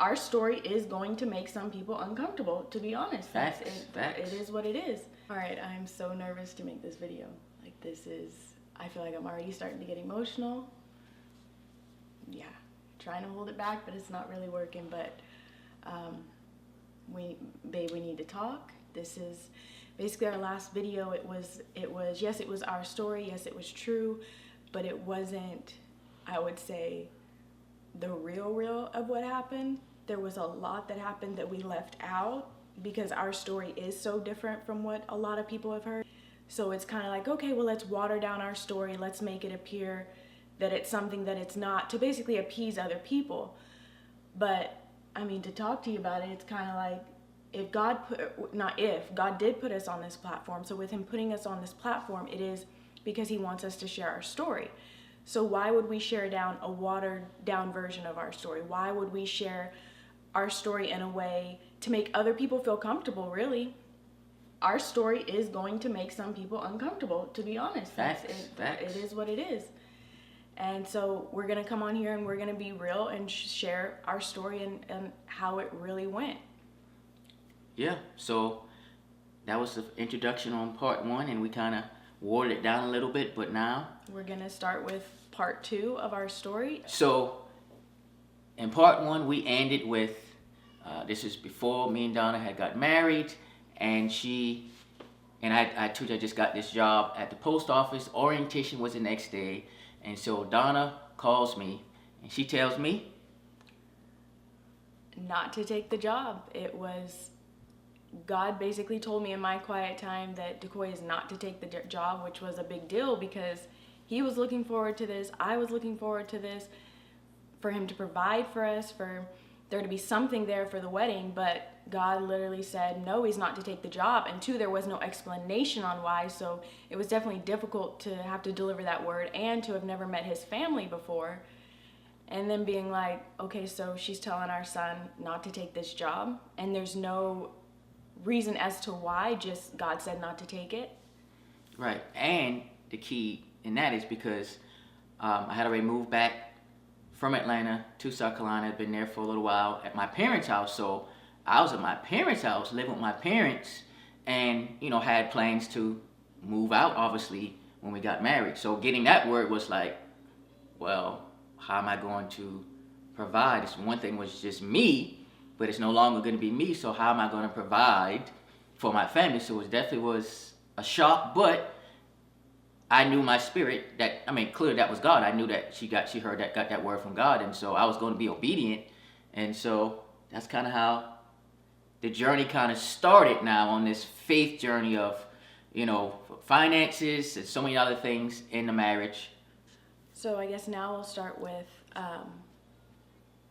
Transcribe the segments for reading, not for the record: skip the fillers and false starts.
our story is going to make some people uncomfortable, to be honest. Facts. It is what it is. All right, I'm so nervous to make this video. Like, I feel like I'm already starting to get emotional. Yeah, trying to hold it back, but it's not really working. But we need to talk. This is basically our last video. It was yes, it was our story. Yes, it was true, but it wasn't, I would say, the real of what happened. There was a lot that happened that we left out because our story is so different from what a lot of people have heard. So it's kind of like, okay, well, let's water down our story. Let's make it appear that it's something that it's not, to basically appease other people. But I mean, to talk to you about it, it's kind of like, God did put us on this platform. So with him putting us on this platform, it is because he wants us to share our story. So why would we share down a watered down version of our story? Why would we share our story in a way to make other people feel comfortable, really? Our story is going to make some people uncomfortable, to be honest. Facts. It is what it is. And so we're going to come on here and we're going to be real and share our story and how it really went. Yeah, so that was the introduction on part 1, and we kind of watered it down a little bit, but now we're going to start with part 2 of our story. So in part 1, we ended with, this is before me and Donna had got married, and I told you I just got this job at the post office. Orientation was the next day, and so Donna calls me, and she tells me not to take the job. It was, God basically told me in my quiet time that Decoy is not to take the job, which was a big deal because he was looking forward to this. I was looking forward to this, for him to provide for us, for there to be something there for the wedding. But God literally said, no, he's not to take the job. And 2, there was no explanation on why. So it was definitely difficult to have to deliver that word and to have never met his family before. And then being like, okay, so she's telling our son not to take this job, and there's no reason as to why, just God said not to take it. Right, and the key in that is because I had already moved back from Atlanta to South Carolina. I'd been there for a little while at my parents' house, so I was at my parents' house, living with my parents, and had plans to move out, obviously, when we got married. So getting that word was like, well, how am I going to provide? This one thing was just me, but it's no longer going to be me, so how am I going to provide for my family? So it definitely was a shock, but I knew my spirit that, clearly that was God. I knew that got that word from God, and so I was going to be obedient. And so that's kind of how the journey kind of started now, on this faith journey of, finances and so many other things in the marriage. So I guess now we'll start with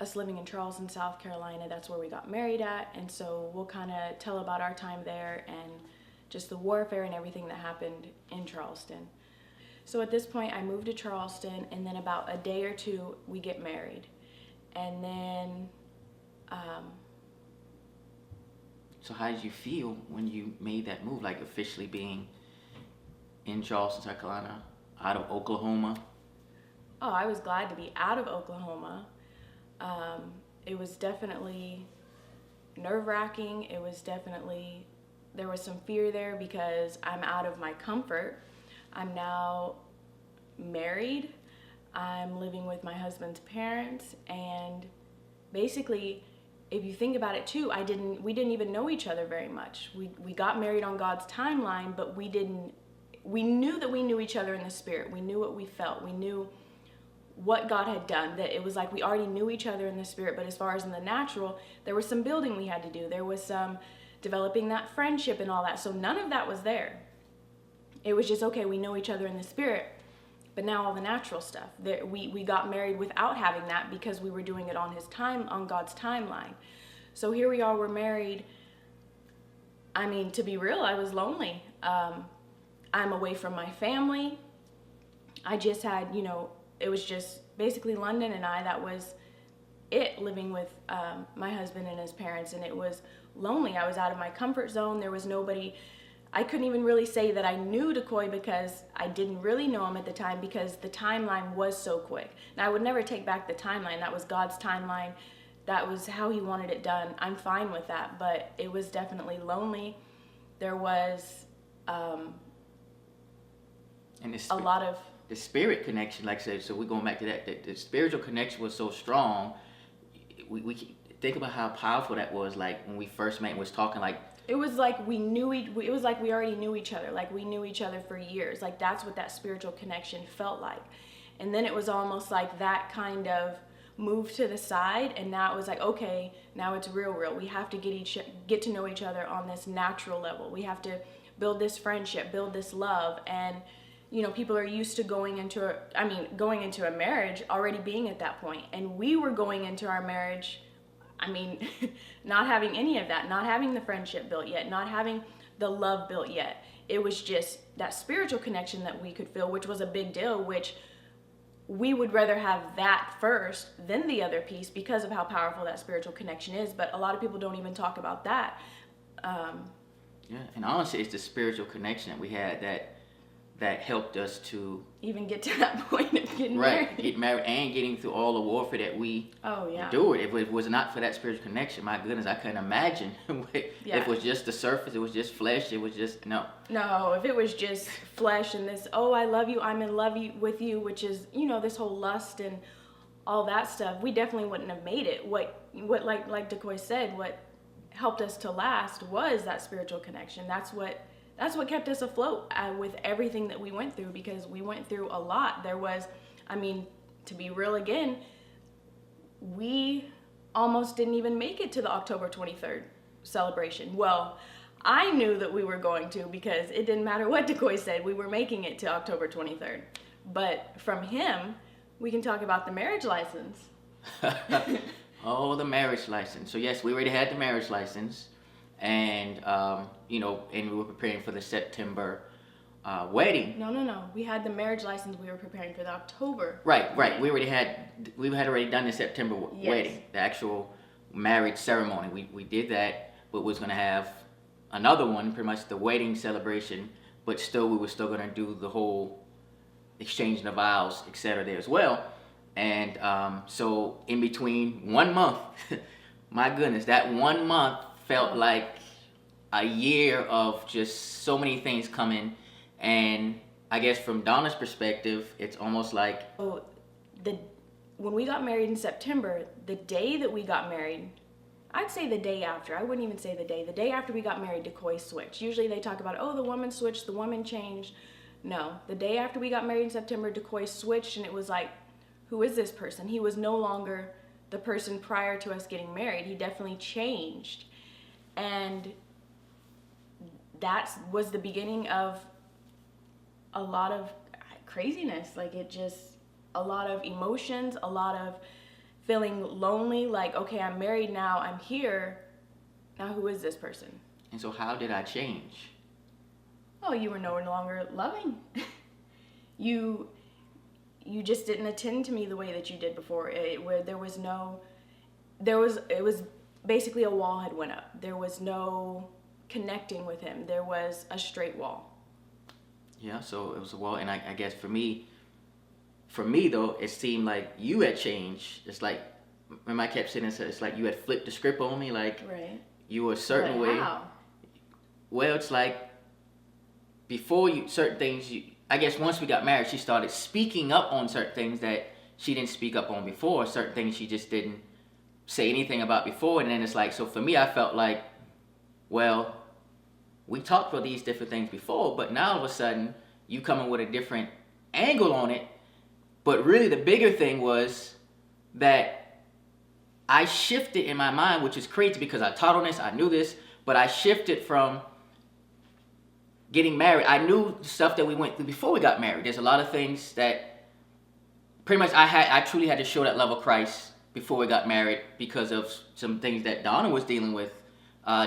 us living in Charleston, South Carolina. That's where we got married at. And so we'll kind of tell about our time there and just the warfare and everything that happened in Charleston. So at this point, I moved to Charleston, and then about a day or 2, we get married. And then... So how did you feel when you made that move, like officially being in Charleston, South Carolina, out of Oklahoma? Oh, I was glad to be out of Oklahoma. It was definitely nerve-wracking. It was definitely, there was some fear there because I'm out of my comfort. I'm now married. I'm living with my husband's parents, and basically, if you think about it too, we didn't even know each other very much. We got married on God's timeline, but we knew that we knew each other in the spirit. We knew what we felt. We knew what God had done, that it was like we already knew each other in the spirit, but as far as in the natural, there was some building we had to do. There was some developing that friendship and all that. So none of that was there. It was just, okay, we know each other in the spirit, but now all the natural stuff. We got married without having that because we were doing it on God's timeline. So here we are, we're married. To be real, I was lonely. I'm away from my family. I just had, it was just basically London and I. That was it, living with my husband and his parents, and it was lonely. I was out of my comfort zone. There was nobody. I couldn't even really say that I knew Decoy because I didn't really know him at the time, because the timeline was so quick. Now, I would never take back the timeline. That was God's timeline that was how he wanted it done. I'm fine with that, but it was definitely lonely. There was And a lot of the spirit connection, like I said, so we're going back to that. The spiritual connection was so strong. We think about how powerful that was. Like when we first met and was talking, like it was like it was like we already knew each other. Like we knew each other for years. Like that's what that spiritual connection felt like. And then it was almost like that kind of moved to the side, and now it was like, okay, now it's real. We have to get to know each other on this natural level. We have to build this friendship, build this love. And people are used to going into a marriage already being at that point. And we were going into our marriage, not having any of that, not having the friendship built yet, not having the love built yet. It was just that spiritual connection that we could feel, which was a big deal, which we would rather have that first than the other piece because of how powerful that spiritual connection is. But a lot of people don't even talk about that. Yeah, and honestly, it's the spiritual connection that we had that helped us to even get to that point of getting right, married. get married and getting through all the warfare that we endured. If it was not for that spiritual connection, my goodness, I couldn't imagine. If it was just the surface, it was just flesh, it was just, no. No, if it was just flesh and this, oh, I love you, I'm in love with you, which is, this whole lust and all that stuff, we definitely wouldn't have made it. What like Decoy said, what helped us to last was that spiritual connection. That's what kept us afloat with everything that we went through, because we went through a lot. There was, to be real again, we almost didn't even make it to the October 23rd celebration. Well, I knew that we were going to, because it didn't matter what Decoy said, we were making it to October 23rd. But from him, we can talk about the marriage license. Oh, the marriage license. So yes, we already had the marriage license. And, and we were preparing for the September wedding. No. We had the marriage license. We were preparing for the October. Right. We had already done the September wedding, the actual marriage ceremony. We did that, but was going to have another one, pretty much the wedding celebration, but we were still going to do the whole exchanging of vows, etc. there as well. And so in between 1 month, my goodness, that 1 month felt like a year of just so many things coming. And I guess from Donna's perspective, it's almost like... when we got married in September, the day that we got married, I'd say the day after. I wouldn't even say the day. The day after we got married, Decoy switched. Usually they talk about, the woman switched, the woman changed. No, the day after we got married in September, Decoy switched, and it was like, who is this person? He was no longer the person prior to us getting married. He definitely changed. And that was the beginning of a lot of craziness. Like a lot of emotions, a lot of feeling lonely. Like, okay, I'm married now, I'm here. Now who is this person? And so how did I change? Oh, you were no longer loving. You just didn't attend to me the way that you did before. It was basically a wall had went up. There was no connecting with him. There was a straight wall. Yeah, so it was a wall. And I guess for me though, it seemed like you had changed. It's like, remember I kept saying it's like you had flipped the script on me, like right. You were a certain way. How? Well, it's like before certain things, I guess once we got married, she started speaking up on certain things that she didn't speak up on before, certain things she just didn't say anything about before. And then it's like, so for me, I felt like, well, we talked about these different things before, but now all of a sudden you coming with a different angle on it. But really the bigger thing was that I shifted in my mind, which is crazy because I taught on this, I knew this, but I shifted from getting married. I knew stuff that we went through before we got married. There's a lot of things that pretty much I truly had to show that love of Christ before we got married because of some things that Donna was dealing with,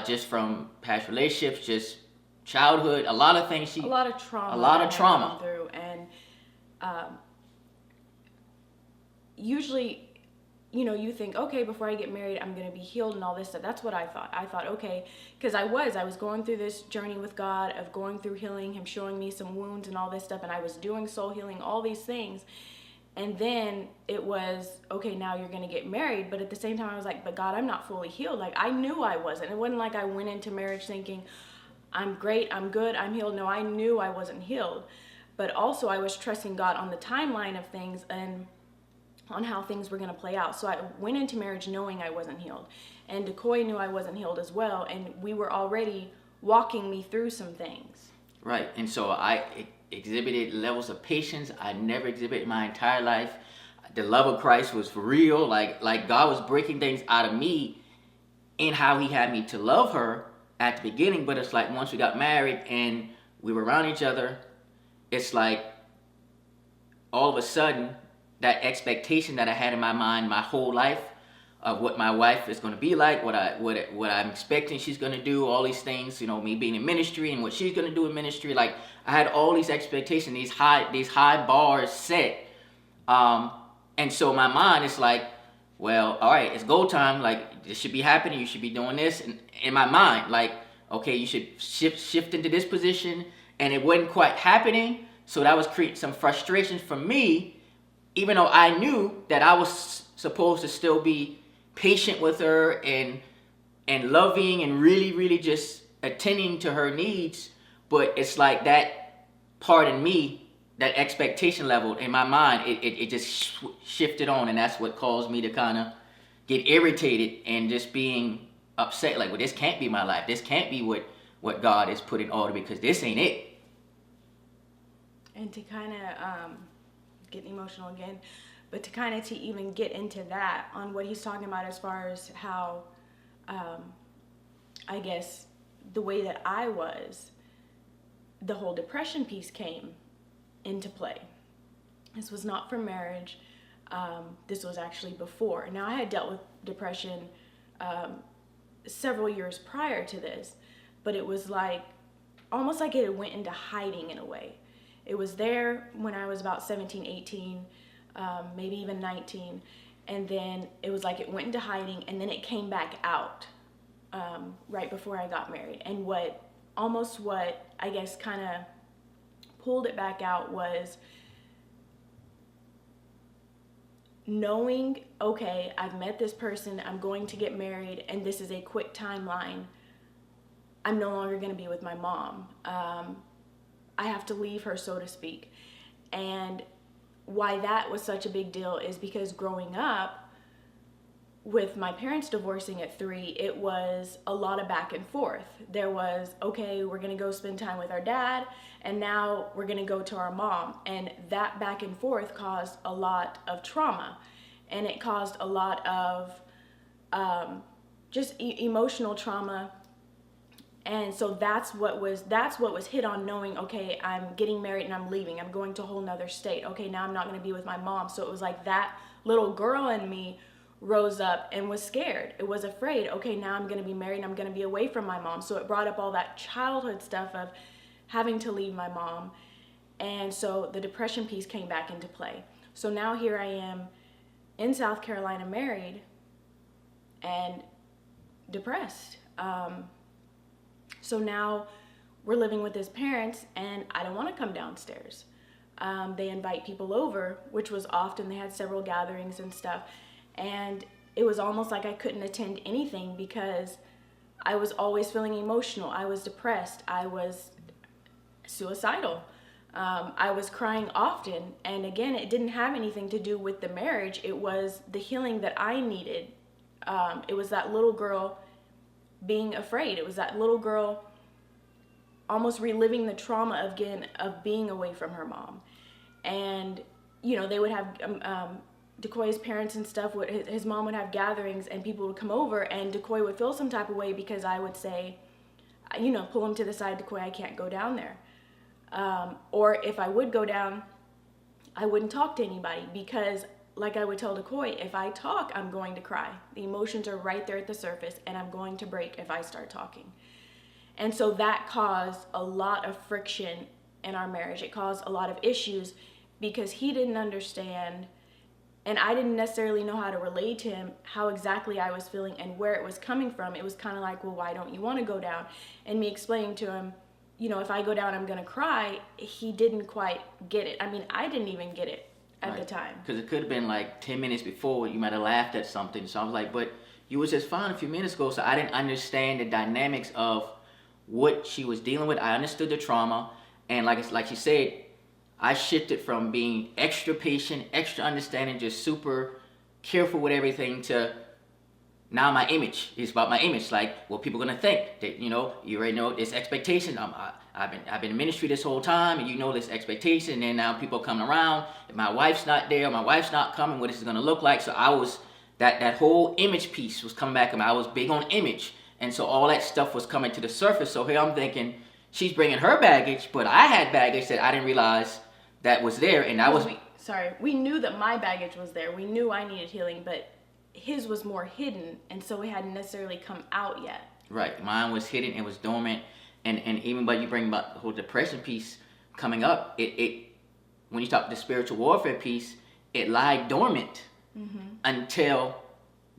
just from past relationships, just childhood, a lot of things. A lot of trauma. Gone through, and usually, you think, okay, before I get married, I'm going to be healed and all this stuff. That's what I thought. I thought, okay, because I was going through this journey with God of going through healing, him showing me some wounds and all this stuff, and I was doing soul healing, all these things. And then it was, okay, now you're going to get married. But at the same time, I was like, but God, I'm not fully healed. Like, I knew I wasn't. It wasn't like I went into marriage thinking, I'm great, I'm good, I'm healed. No, I knew I wasn't healed. But also, I was trusting God on the timeline of things and on how things were going to play out. So I went into marriage knowing I wasn't healed. And Decoy knew I wasn't healed as well. And we were already walking me through some things. Right. And so I exhibited levels of patience I never exhibited my entire life. The love of Christ was for real. Like God was breaking things out of me in how he had me to love her at the beginning. But it's like once we got married and we were around each other, it's like all of a sudden that expectation that I had in my mind my whole life of what my wife is going to be like, what I'm expecting she's going to do, all these things, you know, me being in ministry and what she's going to do in ministry. Like I had all these expectations, these high bars set. And so my mind is like, well, all right, it's go time. Like this should be happening. You should be doing this. And in my mind, like, okay, you should shift into this position. And it wasn't quite happening. So that was creating some frustration for me, even though I knew that I was supposed to still be patient with her and loving and really just attending to her needs. But it's like that part in me, that expectation level in my mind, it just shifted on, and that's what caused me to kind of get irritated and just being upset. Like, well, this can't be my life. This can't be what God has put in order, because this ain't it. And to kind of get emotional again, but to kind of to even get into that on what he's talking about as far as how, I guess, the way that I was, the whole depression piece came into play. This was not for marriage. This was actually before. Now, I had dealt with depression several years prior to this, but it was like, almost like it went into hiding in a way. It was there when I was about 17, 18, maybe even 19. And then it was like it went into hiding, and then it came back out right before I got married. And what I guess kind of pulled it back out was knowing, okay, I've met this person, I'm going to get married, and this is a quick timeline. I'm no longer going to be with my mom. I have to leave her, so to speak. And why that was such a big deal is because growing up, with my parents divorcing at 3, it was a lot of back and forth. There was, okay, we're gonna go spend time with our dad, and now we're gonna go to our mom. And that back and forth caused a lot of trauma, and it caused a lot of just emotional trauma. And so that's what was hit on, knowing, okay, I'm getting married and I'm leaving. I'm going to a whole nother state. Okay, now I'm not going to be with my mom. So it was like that little girl in me rose up and was scared. It was afraid. Okay, now I'm going to be married and I'm going to be away from my mom. So it brought up all that childhood stuff of having to leave my mom. And so the depression piece came back into play. So now here I am in South Carolina, married and depressed. So now we're living with his parents, and I don't want to come downstairs. They invite people over, which was often. They had several gatherings and stuff. And it was almost like I couldn't attend anything because I was always feeling emotional. I was depressed. I was suicidal. I was crying often. And again, it didn't have anything to do with the marriage. It was the healing that I needed. It was that little girl being afraid. It was that little girl almost reliving the trauma again of being away from her mom. And, you know, they would have Decoy's parents and stuff, his mom would have gatherings and people would come over, and Decoy would feel some type of way because I would say, you know, pull him to the side, Decoy, I can't go down there. Or if I would go down, I wouldn't talk to anybody because, like I would tell Decoy, if I talk, I'm going to cry. The emotions are right there at the surface, and I'm going to break if I start talking. And so that caused a lot of friction in our marriage. It caused a lot of issues because he didn't understand, and I didn't necessarily know how to relate to him how exactly I was feeling and where it was coming from. It was kind of like, well, why don't you want to go down? And me explaining to him, you know, if I go down, I'm going to cry. He didn't quite get it. I mean, I didn't even get it. at the time. Because it could have been like 10 minutes before, you might have laughed at something. So I was like, but you was just fine a few minutes ago. So I didn't understand the dynamics of what she was dealing with. I understood the trauma. And like she said, I shifted from being extra patient, extra understanding, just super careful with everything to now my image. It's about my image. Like, what people gonna think? That, you already know this expectation. I've been in ministry this whole time, and this expectation. And then now people coming around. If my wife's not there, my wife's not coming, what is it gonna look like? So I was that whole image piece was coming back. I was big on image, and so all that stuff was coming to the surface. So here I'm thinking she's bringing her baggage, but I had baggage that I didn't realize that was there, and I was. We knew that my baggage was there. We knew I needed healing, but his was more hidden, and so it hadn't necessarily come out yet. Right, mine was hidden, it was dormant, and even by you bring about the whole depression piece coming up, it when you talk the spiritual warfare piece, it lied dormant until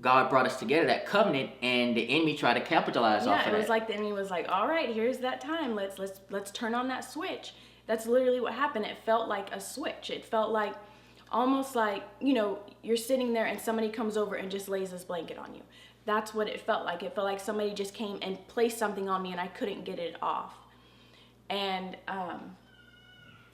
God brought us together, that covenant, and the enemy tried to capitalize off of that. Yeah, it was like the enemy was like, all right, here's that time, let's turn on that switch. That's literally what happened. It felt like a switch. It felt like almost like, you're sitting there and somebody comes over and just lays this blanket on you. That's what it felt like. It felt like somebody just came and placed something on me and I couldn't get it off. And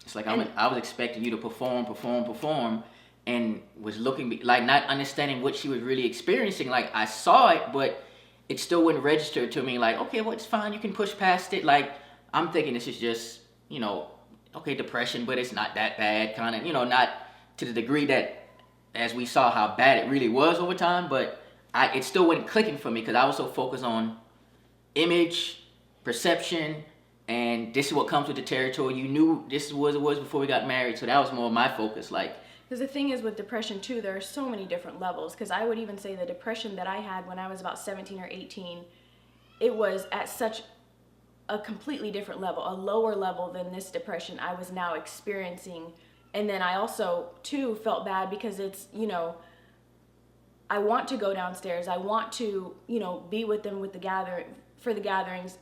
it's like I was expecting you to perform, and was looking like not understanding what she was really experiencing. Like, I saw it, but it still wouldn't register to me. Like, okay, well, it's fine. You can push past it. Like, I'm thinking this is just, okay, depression, but it's not that bad, kind of, not to the degree that, as we saw how bad it really was over time, but it still wasn't clicking for me because I was so focused on image, perception, and this is what comes with the territory. You knew this is what it was before we got married, so that was more of my focus. Like, because the thing is with depression too, there are so many different levels. Because I would even say the depression that I had when I was about 17 or 18, it was at such a completely different level, a lower level than this depression I was now experiencing. And then I also too felt bad because it's, I want to go downstairs. I want to, be with them with the gatherings,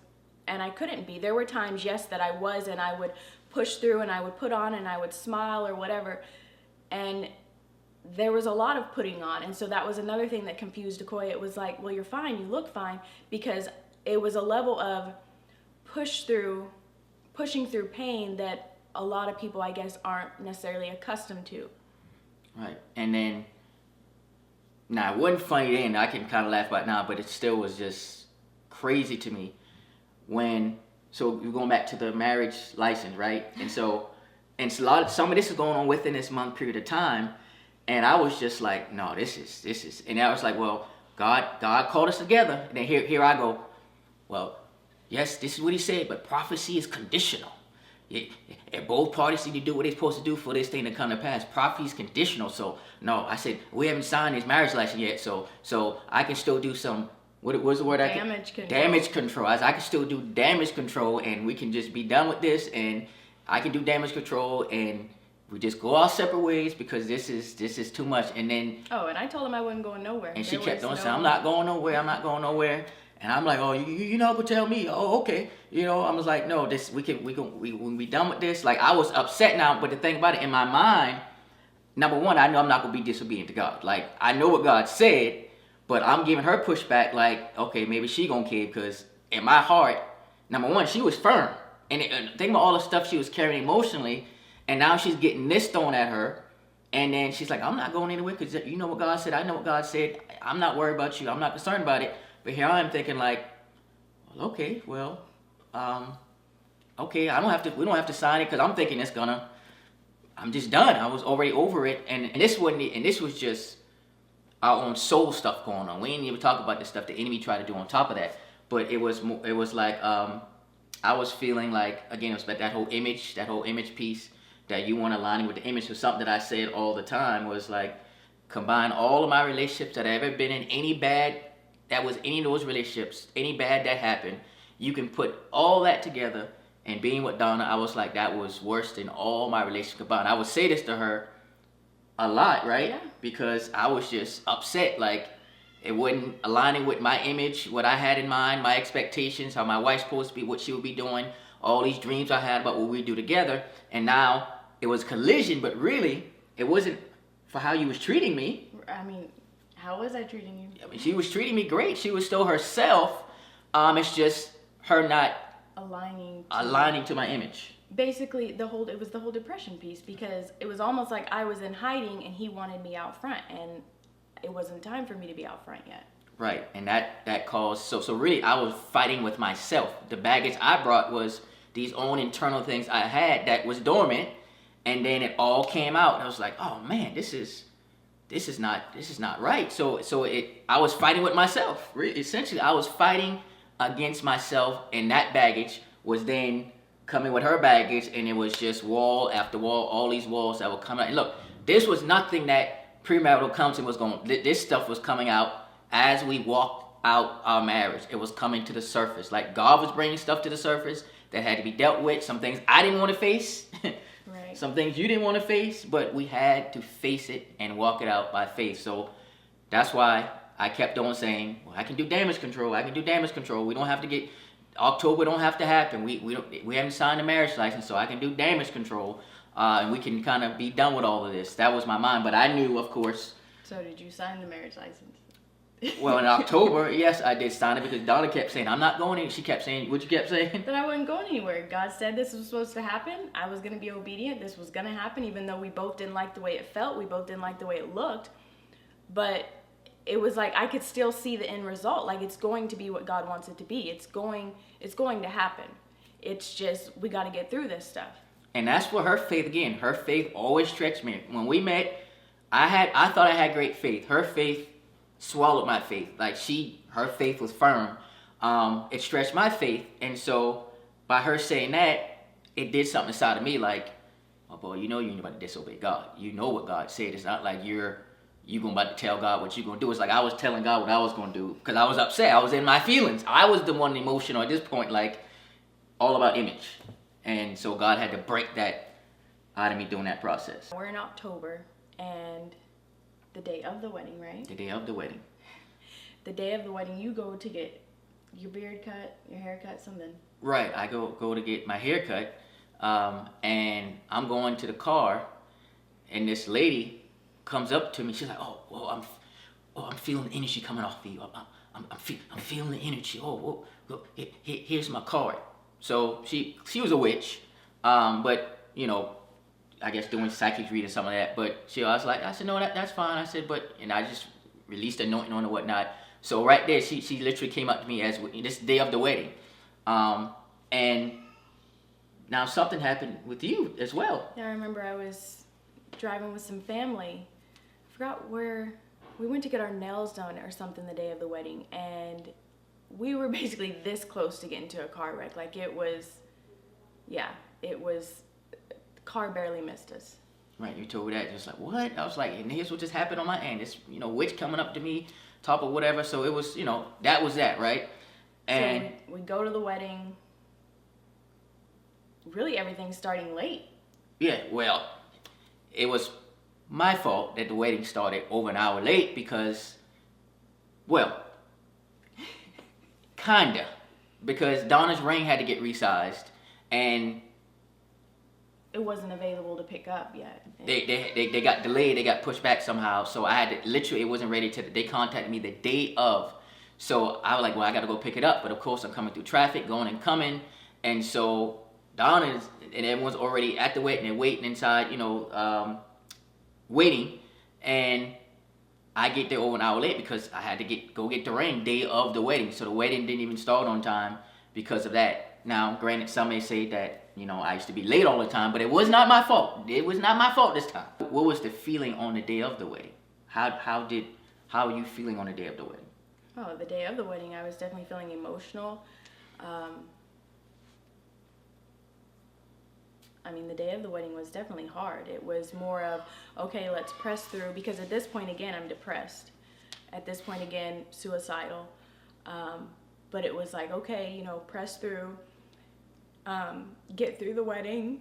and I couldn't be. There were times, yes, that I was, and I would push through and I would put on and I would smile or whatever. And there was a lot of putting on. And so that was another thing that confused Decoy. It was like, well, you're fine. You look fine. Because it was a level of pushing through pain that a lot of people, I guess, aren't necessarily accustomed to. Right. And then, it wasn't funny then. I can kind of laugh about it now, but it still was just crazy to me so we're going back to the marriage license, right? And some of this is going on within this month period of time. And I was just like, no, this is, and I was like, well, God called us together. And then here I go, well, yes, this is what he said, but prophecy is conditional. And both parties need to do what they're supposed to do for this thing to come to pass. Prophecy is conditional. So, no, I said, we haven't signed this marriage license yet, so I can still do some, what was the word? Damage control. Damage control. I can still do damage control, and we can just be done with this, and I can do damage control, and we just go our separate ways because this is too much. And then... Oh, and I told him I wasn't going nowhere. And she kept on saying, I'm not going nowhere. And I'm like, oh, you're not gonna tell me? Oh, okay. I was like, no, when we done with this. Like, I was upset now, but the thing about it, in my mind, number one, I know I'm not gonna be disobedient to God. Like, I know what God said, but I'm giving her pushback. Like, okay, maybe she gonna care because in my heart, number one, she was firm, and think about all the stuff she was carrying emotionally, and now she's getting this thrown at her, and then she's like, I'm not going anywhere because you know what God said. I know what God said. I'm not worried about you. I'm not concerned about it. But here I am thinking like, okay, well, okay, we don't have to sign it because I'm thinking I'm just done. I was already over it, and this was just our own soul stuff going on. We didn't even talk about the stuff the enemy tried to do on top of that. But it was like I was feeling like, again, it was about that whole image piece that you want aligning with the image. So something that I said all the time was like, combine all of my relationships that I've ever been in, any of those relationships, any bad that happened, you can put all that together. And being with Donna, I was like, that was worse than all my relationships combined. I would say this to her a lot, right? Yeah. Because I was just upset. Like, it wasn't aligning with my image, what I had in mind, my expectations, how my wife's supposed to be, what she would be doing, all these dreams I had about what we do together. And now it was collision, but really, it wasn't for how you was treating me. I mean, how was I treating you? I mean, she was treating me great. She was still herself. It's just her not aligning to my image. Basically, it was the whole depression piece, because it was almost like I was in hiding and he wanted me out front, and it wasn't time for me to be out front yet. Right, and that caused, so really I was fighting with myself. The baggage I brought was these own internal things I had that was dormant, and then it all came out. And I was like, oh man, this is not right. So I was fighting with myself. Essentially, I was fighting against myself, and that baggage was then coming with her baggage, and it was just wall after wall, all these walls that were coming out. And look, this was nothing that premarital counseling was going. This stuff was coming out as we walked out our marriage. It was coming to the surface. Like God was bringing stuff to the surface that had to be dealt with. Some things I didn't want to face. Right. Some things you didn't want to face, but we had to face it and walk it out by faith. So that's why I kept on saying, well, I can do damage control. I can do damage control. We don't have to get October. Don't have to happen. We haven't signed a marriage license, so I can do damage control, and we can kind of be done with all of this. That was my mind, but I knew, of course. So did you sign the marriage license? Well, in October, yes, I did sign it, because Donna kept saying, I'm not going in. She kept saying, what you kept saying? That I wasn't going anywhere. God said this was supposed to happen. I was going to be obedient. This was going to happen, even though we both didn't like the way it felt. We both didn't like the way it looked. But it was like I could still see the end result. Like, it's going to be what God wants it to be. It's going to happen. It's just, we got to get through this stuff. And that's where her faith, again, her faith always stretched me. When we met, I thought I had great faith. Her faith swallowed my faith. Like her faith was firm. It stretched my faith. And so by her saying that, it did something inside of me, like, oh boy, you know you ain't about to disobey God. You know what God said. It's not like you going about to tell God what you're going to do. It's like I was telling God what I was going to do, because I was upset. I was in my feelings. I was the one emotional at this point, like all about image. And so God had to break that out of me during that process. We're in October, and the day of the wedding, right? The day of the wedding. The day of the wedding, you go to get your beard cut, your hair cut, something. Right, I go to get my hair cut, and I'm going to the car, and this lady comes up to me. She's like, I'm feeling the energy coming off of you. I'm feeling the energy. Here's my card. So she was a witch, but you know, I guess doing psychic reading, some of that. But I said, no, that's fine. I said, and I just released anointing on and whatnot. So right there, she literally came up to me as this day of the wedding. And now something happened with you as well. Yeah, I remember I was driving with some family. I forgot where we went to get our nails done or something the day of the wedding, and we were basically this close to getting into a car wreck. Like it was, car barely missed us. Right, you told me that, just like, what? I was like, and here's what just happened on my end. This, witch coming up to me, top of whatever. So it was, that was that, right? And so we go to the wedding. Really, everything's starting late. Yeah, well, it was my fault that the wedding started over an hour late because, well, kinda. Because Donna's ring had to get resized, and it wasn't available to pick up yet. They got delayed. They got pushed back somehow. So I had to, literally, it wasn't ready to, they contacted me the day of. So I was like, well, I got to go pick it up. But of course, I'm coming through traffic, going and coming. And so Donna's, and everyone's already at the wedding and waiting inside, waiting. And I get there over an hour late because I had to go get the ring day of the wedding. So the wedding didn't even start on time because of that. Now, granted, some may say that, I used to be late all the time, but it was not my fault. It was not my fault this time. What was the feeling on the day of the wedding? How are you feeling on the day of the wedding? Oh, the day of the wedding, I was definitely feeling emotional. The day of the wedding was definitely hard. It was more of, okay, let's press through, because at this point, again, I'm depressed. At this point, again, suicidal. But it was like, okay, press through, get through the wedding,